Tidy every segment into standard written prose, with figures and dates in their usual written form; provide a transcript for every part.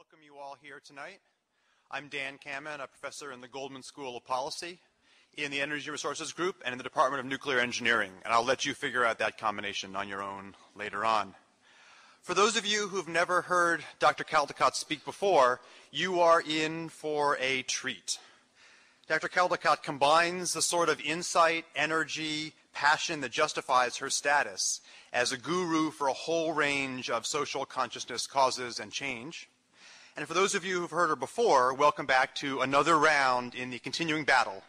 welcome you all here tonight. I'm Dan Kamen, a professor in the Goldman School of Policy, in the Energy Resources Group, and in the Department of Nuclear Engineering, and I'll let you figure out that combination on your own later on. For those of you who've never heard Dr. Caldicott speak before, you are in for a treat. Dr. Caldicott combines the sort of insight, energy, passion that justifies her status as a guru for a whole range of social consciousness causes and change. And for those of you who've heard her before, welcome back to another round in the continuing battle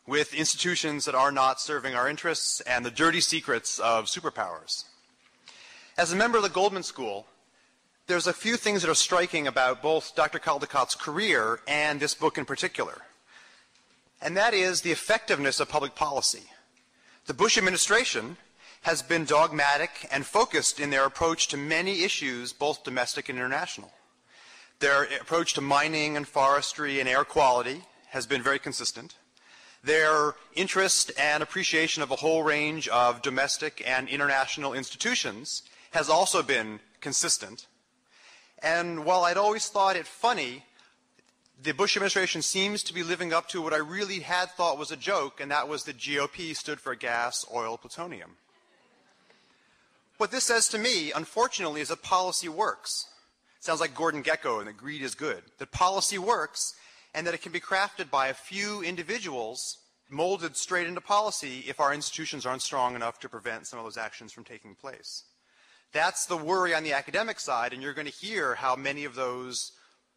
with institutions that are not serving our interests and the dirty secrets of superpowers. As a member of the Goldman School, there's a few things that are striking about both Dr. Caldicott's career and this book in particular. And that is the effectiveness of public policy. The Bush administration has been dogmatic and focused in their approach to many issues, both domestic and international. Their approach to mining and forestry and air quality has been very consistent. Their interest and appreciation of a whole range of domestic and international institutions has also been consistent. And while I'd always thought it funny, the Bush administration seems to be living up to what I really had thought was a joke, and that was that GOP stood for gas, oil, plutonium. What this says to me, unfortunately, is that policy works. Sounds like Gordon Gekko and that greed is good. That policy works and that it can be crafted by a few individuals, molded straight into policy if our institutions aren't strong enough to prevent some of those actions from taking place. That's the worry on the academic side, and you're going to hear how many of those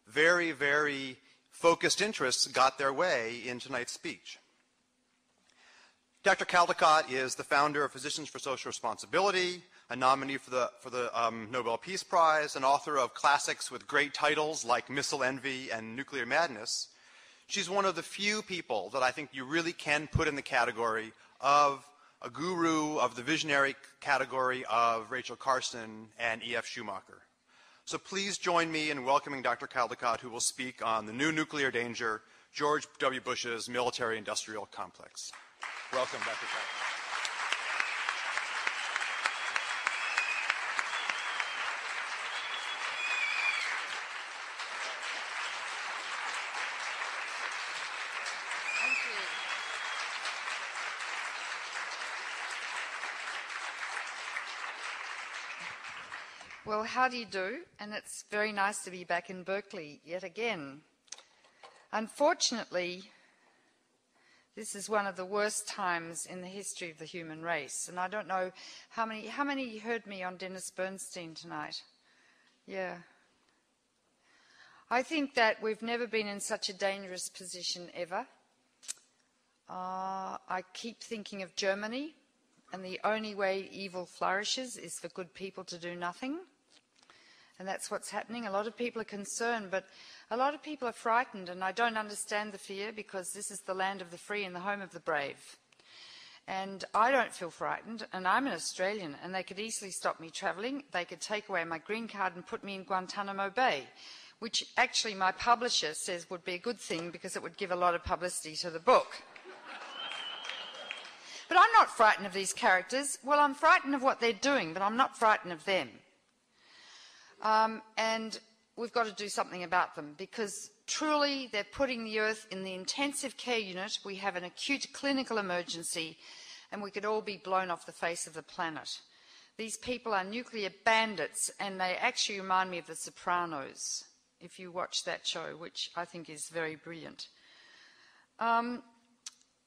very, very focused interests got their way in tonight's speech. Dr. Caldicott is the founder of Physicians for Social Responsibility, a nominee for the Nobel Peace Prize, an author of classics with great titles like Missile Envy and Nuclear Madness. She's one of the few people that I think you really can put in the category of a guru, of the visionary category of Rachel Carson and E.F. Schumacher. So please join me in welcoming Dr. Caldicott, who will speak on the new nuclear danger, George W. Bush's military-industrial complex. Welcome, Dr. Caldicott. Well, how do you do? And it's very nice to be back in Berkeley yet again. Unfortunately, this is one of the worst times in the history of the human race. And I don't know how many heard me on Dennis Bernstein tonight? Yeah. I think that we've never been in such a dangerous position ever. I keep thinking of Germany, and the only way evil flourishes is for good people to do nothing. And that's what's happening. A lot of people are concerned, but a lot of people are frightened, and I don't understand the fear because this is the land of the free and the home of the brave. And I don't feel frightened, and I'm an Australian, and they could easily stop me travelling. They could take away my green card and put me in Guantanamo Bay, which actually my publisher says would be a good thing because it would give a lot of publicity to the book. But I'm not frightened of these characters. Well, I'm frightened of what they're doing, but I'm not frightened of them. And we've got to do something about them because truly they're putting the earth in the intensive care unit. We have an acute clinical emergency and we could all be blown off the face of the planet. These people are nuclear bandits and they actually remind me of The Sopranos, if you watch that show, which I think is very brilliant.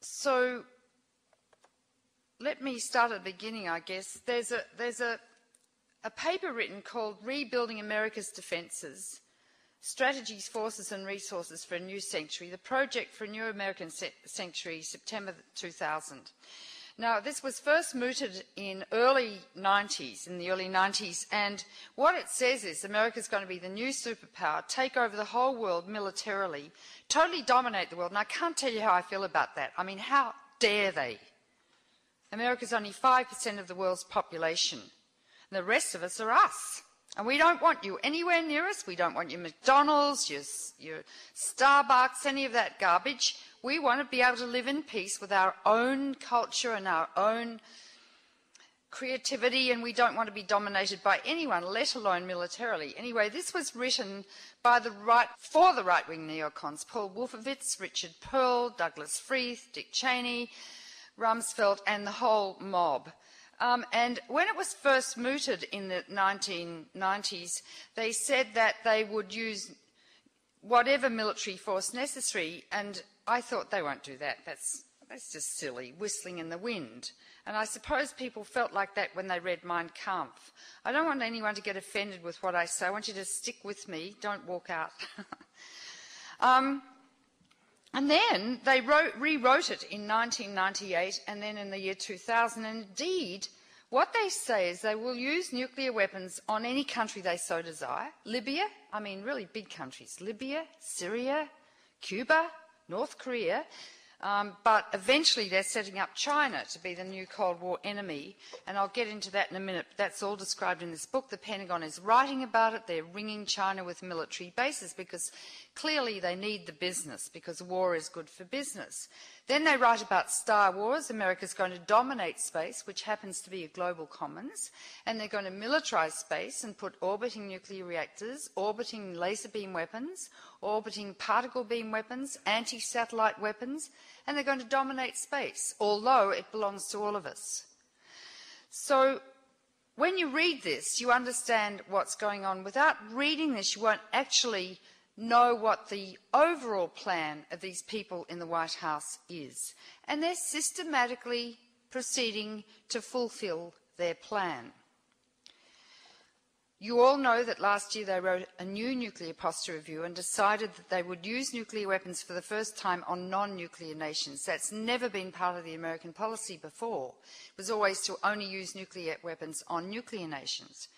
So let me start at the beginning, I guess. There's a paper written called Rebuilding America's Defenses, Strategies, Forces and Resources for a New Century, the Project for a New American Century, September 2000. Now, this was first mooted in the early 90s, and what it says is America's going to be the new superpower, take over the whole world militarily, totally dominate the world, and I can't tell you how I feel about that. I mean, how dare they? America's only 5% of the world's population. The rest of us are us. And we don't want you anywhere near us. We don't want your McDonald's, your Starbucks, any of that garbage. We want to be able to live in peace with our own culture and our own creativity, and we don't want to be dominated by anyone, let alone militarily. Anyway, this was written by the right, for the right-wing neocons, Paul Wolfowitz, Richard Pearl, Douglas Freeth, Dick Cheney, Rumsfeld, and the whole mob. And when it was first mooted in the 1990s, they said that they would use whatever military force necessary, and I thought they won't do that. That's just silly, whistling in the wind. And I suppose people felt like that when they read Mein Kampf. I don't want anyone to get offended with what I say. I want you to stick with me. Don't walk out. And then they rewrote it in 1998 and then in the year 2000. And indeed, what they say is they will use nuclear weapons on any country they so desire. Libya, I mean really big countries. Libya, Syria, Cuba, North Korea. But eventually they're setting up China to be the new Cold War enemy, and I'll get into that in a minute. But that's all described in this book. The Pentagon is writing about it. They're ringing China with military bases because clearly they need the business, because war is good for business. Then they write about Star Wars. America's going to dominate space, which happens to be a global commons, and they're going to militarize space and put orbiting nuclear reactors, orbiting laser beam weapons, orbiting particle beam weapons, anti-satellite weapons, and they're going to dominate space, although it belongs to all of us. So when you read this, you understand what's going on. Without reading this, you won't actually know what the overall plan of these people in the White House is. And they're systematically proceeding to fulfill their plan. You all know that last year they wrote a new nuclear posture review and decided that they would use nuclear weapons for the first time on non-nuclear nations. That's never been part of the American policy before. It was always to only use nuclear weapons on nuclear nations.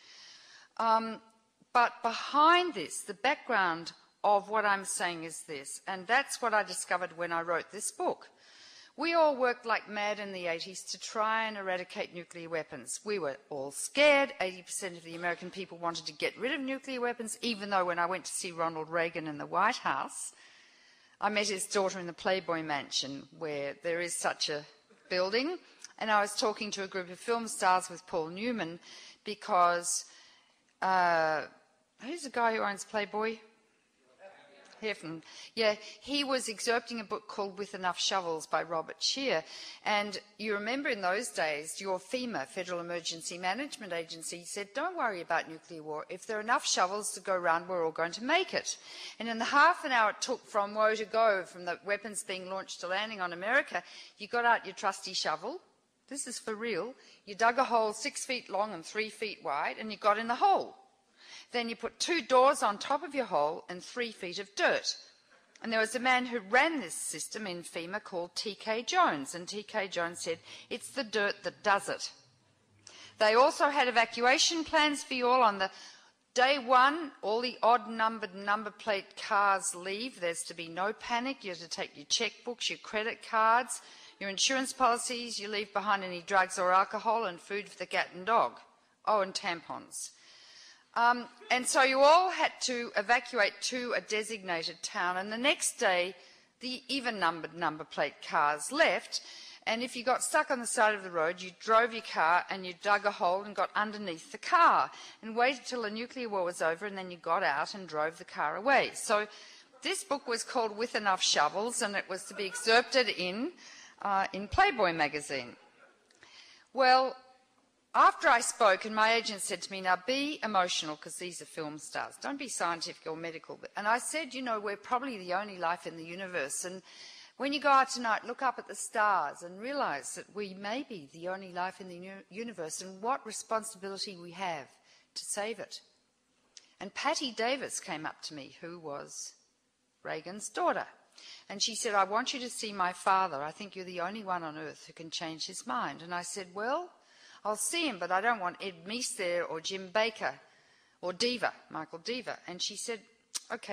But behind this, the background of what I'm saying is this, and that's what I discovered when I wrote this book. We all worked like mad in the 80s to try and eradicate nuclear weapons. We were all scared. 80% of the American people wanted to get rid of nuclear weapons, even though when I went to see Ronald Reagan in the White House, I met his daughter in the Playboy Mansion, where there is such a building, and I was talking to a group of film stars with Paul Newman because, who's the guy who owns Playboy? Heffernan. Yeah, he was excerpting a book called With Enough Shovels by Robert Shear. And you remember in those days, your FEMA, Federal Emergency Management Agency, said, don't worry about nuclear war. If there are enough shovels to go around, we're all going to make it. And in the half an hour it took from woe to go, from the weapons being launched to landing on America, you got out your trusty shovel. This is for real. You dug a hole 6 feet long and 3 feet wide, and you got in the hole. Then you put 2 doors on top of your hole and 3 feet of dirt. And there was a man who ran this system in FEMA called T.K. Jones, and T.K. Jones said, it's the dirt that does it. They also had evacuation plans for you all. On the day one, all the odd-numbered number plate cars leave. There's to be no panic. You have to take your checkbooks, your credit cards, your insurance policies. You leave behind any drugs or alcohol and food for the cat and dog. Oh, and tampons. And so you all had to evacuate to a designated town, and the next day the even-numbered number plate cars left, and if you got stuck on the side of the road, you drove your car and you dug a hole and got underneath the car and waited till the nuclear war was over, and then you got out and drove the car away. So this book was called With Enough Shovels, and it was to be excerpted in Playboy magazine. Well, after I spoke, and my agent said to me, now be emotional, because these are film stars. Don't be scientific or medical. And I said, you know, we're probably the only life in the universe. And when you go out tonight, look up at the stars and realise that we may be the only life in the universe, and what responsibility we have to save it. And Patty Davis came up to me, who was Reagan's daughter. And she said, I want you to see my father. I think you're the only one on earth who can change his mind. And I said, well, I'll see him, but I don't want Ed Meese there or Jim Baker or Diva, Michael Diva. And she said, okay.